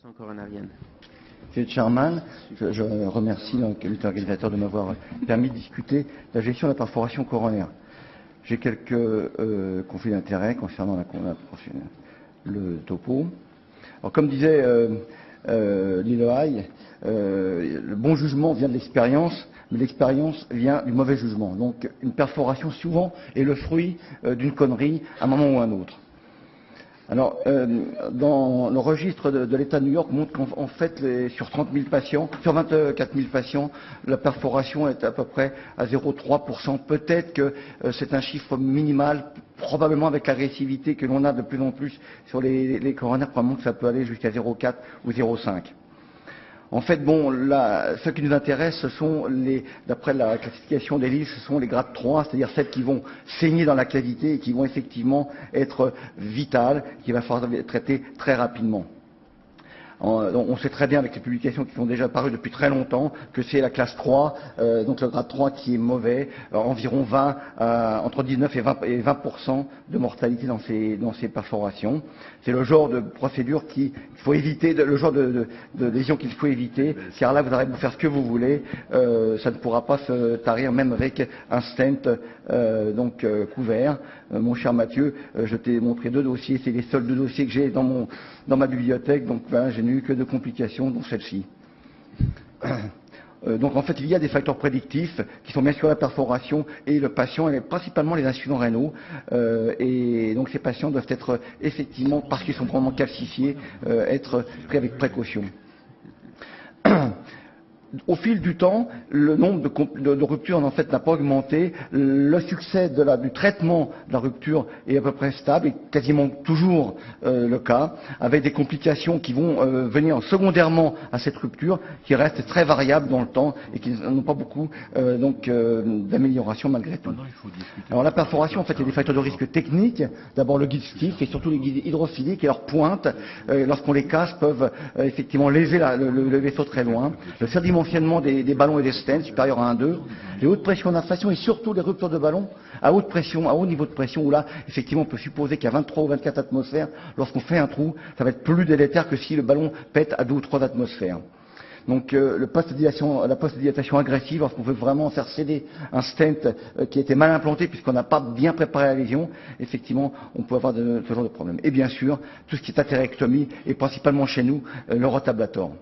coronarienne. Monsieur le Chairman, je remercie le comité organisateur de m'avoir permis de discuter de la gestion de la perforation coronaire. J'ai quelques conflits d'intérêts concernant le topo. Alors, comme disait Lillehei, le bon jugement vient de l'expérience, mais l'expérience vient du mauvais jugement. Donc, une perforation, souvent, est le fruit d'une connerie à un moment ou à un autre. Alors, dans le registre de l'État de New York montre qu'en fait, sur 30 000 patients, sur 24 000 patients, la perforation est à peu près à 0,3%. Peut-être que c'est un chiffre minimal, probablement avec l'agressivité que l'on a de plus en plus sur les coronaires, probablement que ça peut aller jusqu'à 0,4 ou 0,5. En fait, bon, là, ce qui nous intéresse, ce sont d'après la classification des listes, ce sont les grades 3, c'est-à-dire celles qui vont saigner dans la cavité et qui vont effectivement être vitales, qu'il va falloir traiter très rapidement. On sait très bien avec les publications qui sont déjà parues depuis très longtemps que c'est la classe 3, donc le grade 3 qui est mauvais, environ entre 19 et 20% de mortalité dans ces perforations. C'est le genre de procédure qu'il faut éviter, le genre de lésion qu'il faut éviter, car là vous aurez beau faire ce que vous voulez, ça ne pourra pas se tarir même avec un stent couvert. Mon cher Mathieu, je t'ai montré 2 dossiers, c'est les seuls 2 dossiers que j'ai dans ma bibliothèque, donc ben, je n'ai eu que de complications, dont celle-ci. Donc en fait, il y a des facteurs prédictifs qui sont bien sûr la perforation et le patient, et principalement les insuffisants rénaux. Et donc ces patients doivent être effectivement, parce qu'ils sont probablement calcifiés, être pris avec précaution. Au fil du temps, le nombre de ruptures en fait n'a pas augmenté. Le succès du traitement de la rupture est à peu près stable, et quasiment toujours le cas, avec des complications qui vont venir secondairement à cette rupture, qui restent très variables dans le temps et qui n'ont pas beaucoup d'amélioration malgré tout. Alors la perforation, en fait, il y a des facteurs de risque techniques. D'abord le guide stiff et surtout les guides hydrophiliques et leurs pointes, lorsqu'on les casse, peuvent effectivement léser le vaisseau très loin. Le surdimensionnement des ballons et des stents supérieurs à 1,2, les hautes pressions d'inflation et surtout les ruptures de ballons à haute pression, à haut niveau de pression, où là, effectivement, on peut supposer qu'à 23 ou 24 atmosphères, lorsqu'on fait un trou, ça va être plus délétère que si le ballon pète à 2 ou 3 atmosphères. Donc la post-dilatation agressive, lorsqu'on veut vraiment faire céder un stent qui a été mal implanté puisqu'on n'a pas bien préparé la lésion, effectivement, on peut avoir ce genre de problème. Et bien sûr, tout ce qui est athérectomie, et principalement chez nous, le rotablator.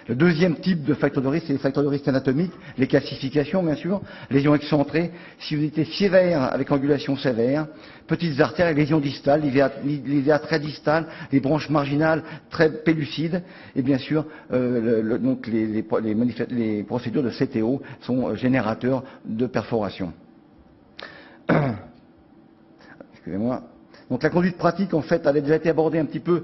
Le deuxième type de facteur de risque, c'est les facteurs de risque anatomiques, les calcifications, bien sûr, lésions excentrées, sciosité sévère avec angulation sévère, petites artères et lésions distales, l'IVA très distale, les branches marginales très pellucides, et bien sûr, donc les procédures de CTO sont générateurs de perforation. Excusez-moi. Donc la conduite pratique, en fait, elle a déjà été abordée un petit peu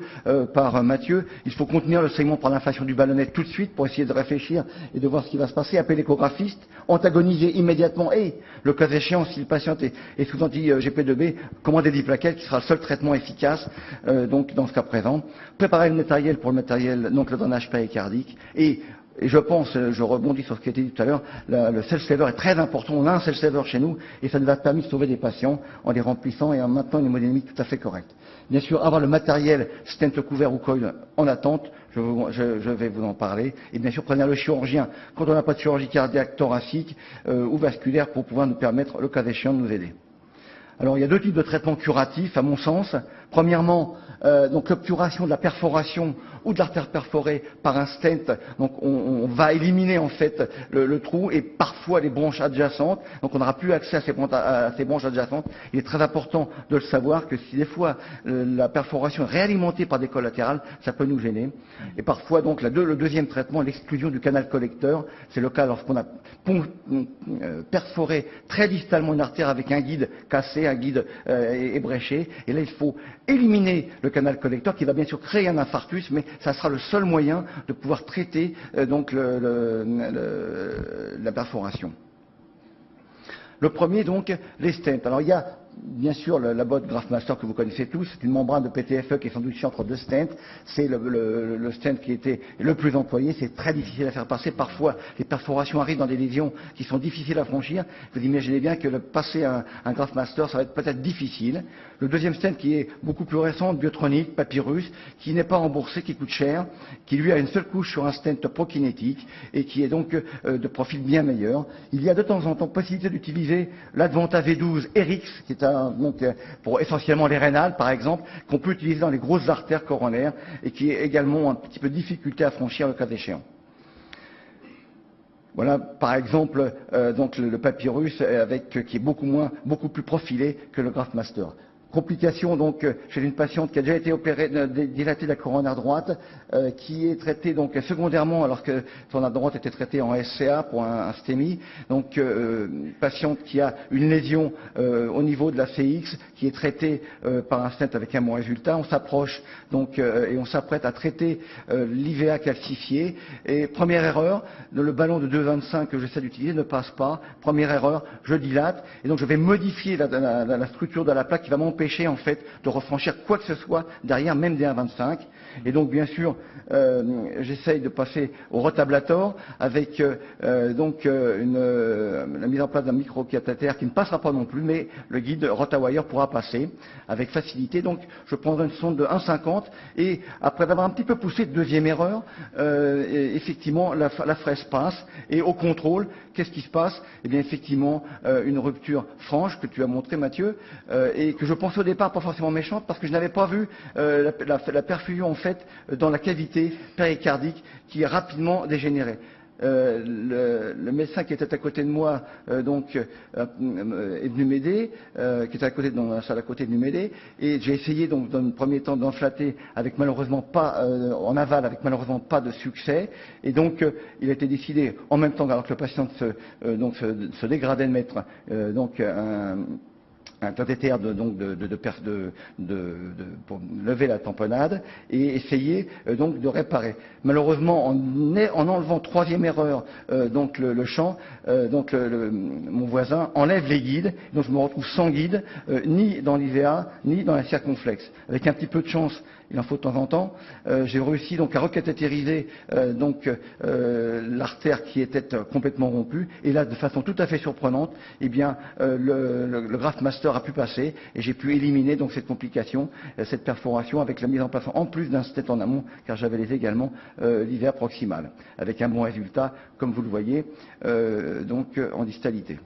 par Mathieu. Il faut contenir le saignement par l'inflation du ballonnet tout de suite pour essayer de réfléchir et de voir ce qui va se passer. Appeler l'échographiste, antagoniser immédiatement et, le cas échéant, si le patient est sous anti-GP2B, commander des plaquettes qui sera le seul traitement efficace donc dans ce cas présent. Préparer le matériel pour le matériel, donc le drainage péricardique et je pense, je rebondis sur ce qui a été dit tout à l'heure, le self-saver est très important. On a un self-saver chez nous et ça nous a permis de sauver des patients en les remplissant et en maintenant une hémodynamique tout à fait correcte. Bien sûr, avoir le matériel stent couvert ou coil en attente, je vais vous en parler. Et bien sûr, prévenir le chirurgien quand on n'a pas de chirurgie cardiaque, thoracique ou vasculaire pour pouvoir nous permettre, le cas échéant, de nous aider. Alors, il y a 2 types de traitements curatifs, à mon sens. Premièrement, donc l'obturation de la perforation ou de l'artère perforée par un stent. Donc, on va éliminer en fait le trou et parfois les branches adjacentes. Donc, on n'aura plus accès à ces branches adjacentes. Il est très important de le savoir que si des fois la perforation est réalimentée par des collatérales, ça peut nous gêner. Et parfois, donc, le deuxième traitement, l'exclusion du canal collecteur. C'est le cas lorsqu'on a perforé très distalement une artère avec un guide cassé, un guide ébréché. Et là, il faut éliminer le canal collecteur qui va bien sûr créer un infarctus, mais ça sera le seul moyen de pouvoir traiter donc la perforation. Le premier, donc, les stents. Alors, il y a bien sûr, la boîte GraftMaster que vous connaissez tous, c'est une membrane de PTFE qui est sandwichée entre deux stents. C'est le stent qui était le plus employé. C'est très difficile à faire passer. Parfois, les perforations arrivent dans des lésions qui sont difficiles à franchir. Vous imaginez bien que passer un GraftMaster, ça va être peut-être difficile. Le deuxième stent qui est beaucoup plus récent, Biotronic, Papyrus, qui n'est pas remboursé, qui coûte cher, qui lui a une seule couche sur un stent prokinétique et qui est donc de profil bien meilleur. Il y a de temps en temps possibilité d'utiliser l'Advanta V12 RX, qui est donc pour essentiellement les rénales, par exemple, qu'on peut utiliser dans les grosses artères coronaires et qui est également un petit peu de difficulté à franchir le cas échéant. Voilà, par exemple, donc le Papyrus qui est beaucoup plus profilé que le GraftMaster. Complication donc chez une patiente qui a déjà été opérée, dilatée de la coronaire droite, qui est traitée donc secondairement alors que son droite était traitée en SCA pour un STEMI. Donc patiente qui a une lésion au niveau de la CX, qui est traitée par un stent avec un bon résultat. On s'approche donc et on s'apprête à traiter l'IVA calcifié. Et première erreur, le ballon de 2,25 que j'essaie d'utiliser ne passe pas. Première erreur, je dilate et donc je vais modifier la structure de la plaque qui va m'empêcher en fait de refranchir quoi que ce soit derrière, même des 1,25. Et donc bien sûr, j'essaye de passer au rotablator avec la mise en place d'un micro-cathéter qui ne passera pas non plus, mais le guide Rotawire pourra passer avec facilité. Donc je prendrai une sonde de 1,50 et après avoir un petit peu poussé, deuxième erreur, effectivement la fraise passe et au contrôle, qu'est-ce qui se passe? Eh bien effectivement une rupture franche que tu as montré Mathieu et que je pense au départ pas forcément méchante parce que je n'avais pas vu la perfusion en fait dans la cavité péricardique qui est rapidement dégénérée. Le médecin qui était à côté de moi est venu m'aider, qui était dans la salle à côté, est venu m'aider, et j'ai essayé donc dans le premier temps d'enflater avec malheureusement pas en aval, avec malheureusement pas de succès, et donc il a été décidé en même temps alors que le patient se dégradait de mettre un cathéter pour lever la tamponnade et essayer donc de réparer. Malheureusement, en enlevant troisième erreur le champ, mon voisin enlève les guides, donc je me retrouve sans guide, ni dans l'IVA, ni dans la circonflexe. Avec un petit peu de chance, il en faut de temps en temps, j'ai réussi donc à recathétériser l'artère qui était complètement rompue, et là de façon tout à fait surprenante, eh bien le GraftMaster a pu passer et j'ai pu éliminer donc cette complication, cette perforation avec la mise en place en plus d'un stent en amont, car j'avais également l'IVA proximal, avec un bon résultat comme vous le voyez en distalité.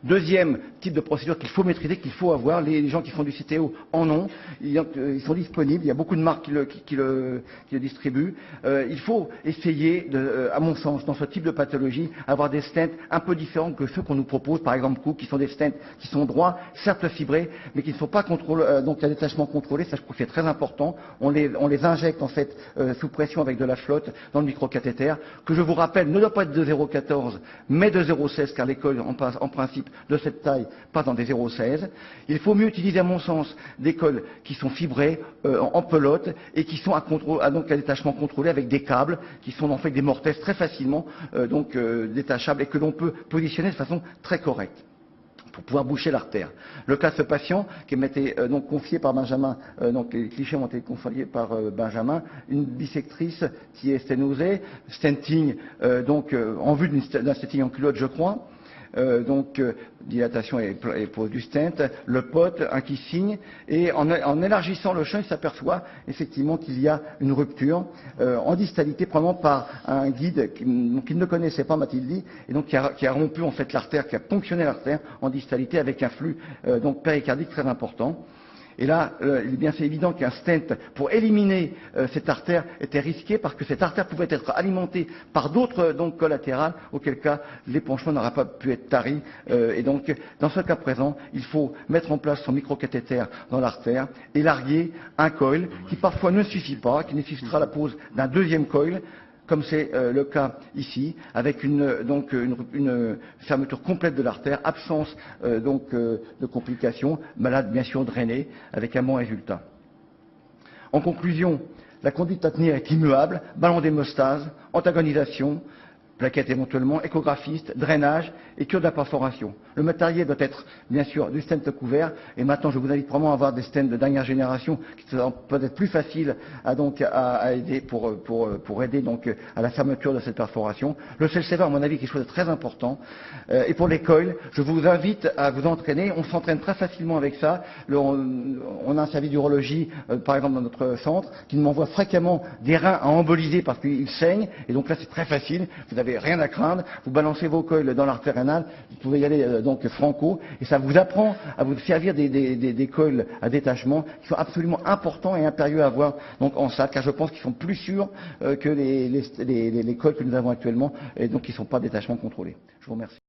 Deuxième type de procédure qu'il faut maîtriser, qu'il faut avoir, les gens qui font du CTO en ont, ils sont disponibles, il y a beaucoup de marques qui le distribuent. Il faut essayer, à mon sens, dans ce type de pathologie, avoir des stents un peu différents que ceux qu'on nous propose, par exemple Cook, qui sont des stents qui sont droits, certes fibrés, mais qui ne sont pas contrôlés, donc il y a des détachements contrôlés, ça je trouve que c'est très important. On les injecte en fait sous pression avec de la flotte dans le microcathéter, que je vous rappelle ne doit pas être de 0,14 mais de 0,16, car l'école en principe de cette taille, pas dans des 0,16. Il faut mieux utiliser, à mon sens, des cols qui sont fibrés, en pelote, et qui sont à détachement contrôlé avec des câbles, qui sont en fait des mortaises très facilement détachables et que l'on peut positionner de façon très correcte pour pouvoir boucher l'artère. Le cas de ce patient qui m'était confié par Benjamin, les clichés ont été confiés par Benjamin, une bissectrice qui est sténosée, stenting en vue d'un stenting en culotte, je crois. Dilatation et pose du stent, le pote, un kissing, et en élargissant le champ, il s'aperçoit effectivement qu'il y a une rupture en distalité, probablement par un guide qu'il ne connaissait pas, m'a-t-il dit, et donc qui a rompu en fait l'artère, qui a ponctionné l'artère en distalité avec un flux péricardique très important. Et là, c'est évident qu'un stent, pour éliminer cette artère, était risqué parce que cette artère pouvait être alimentée par d'autres collatérales, auquel cas l'épanchement n'aura pas pu être tari. Et donc, dans ce cas présent, il faut mettre en place son microcathéter dans l'artère et larguer un coil qui parfois ne suffit pas, qui nécessitera la pose d'un deuxième coil, comme c'est le cas ici, avec une fermeture complète de l'artère, absence de complications, malade bien sûr drainé, avec un bon résultat. En conclusion, la conduite à tenir est immuable, ballon d'hémostase, antagonisation, plaquettes éventuellement, échographiste, drainage et cure de la perforation. Le matériel doit être bien sûr du stent couvert et maintenant je vous invite vraiment à avoir des stents de dernière génération qui seront peut-être plus faciles à aider pour aider donc à la fermeture de cette perforation. Le sel sévère, à mon avis, est quelque chose de très important. Et pour les coils, je vous invite à vous entraîner. On s'entraîne très facilement avec ça. On a un service d'urologie, par exemple, dans notre centre, qui m'envoie fréquemment des reins à emboliser parce qu'ils saignent. Et donc là, c'est très facile. Vous n'avez rien à craindre. Vous balancez vos coils dans l'artère rénale. Vous pouvez y aller donc franco. Et ça vous apprend à vous servir des coils à détachement qui sont absolument importants et impérieux à avoir donc en salle, car je pense qu'ils sont plus sûrs que les coils que nous avons actuellement et donc qui ne sont pas détachement contrôlés. Je vous remercie.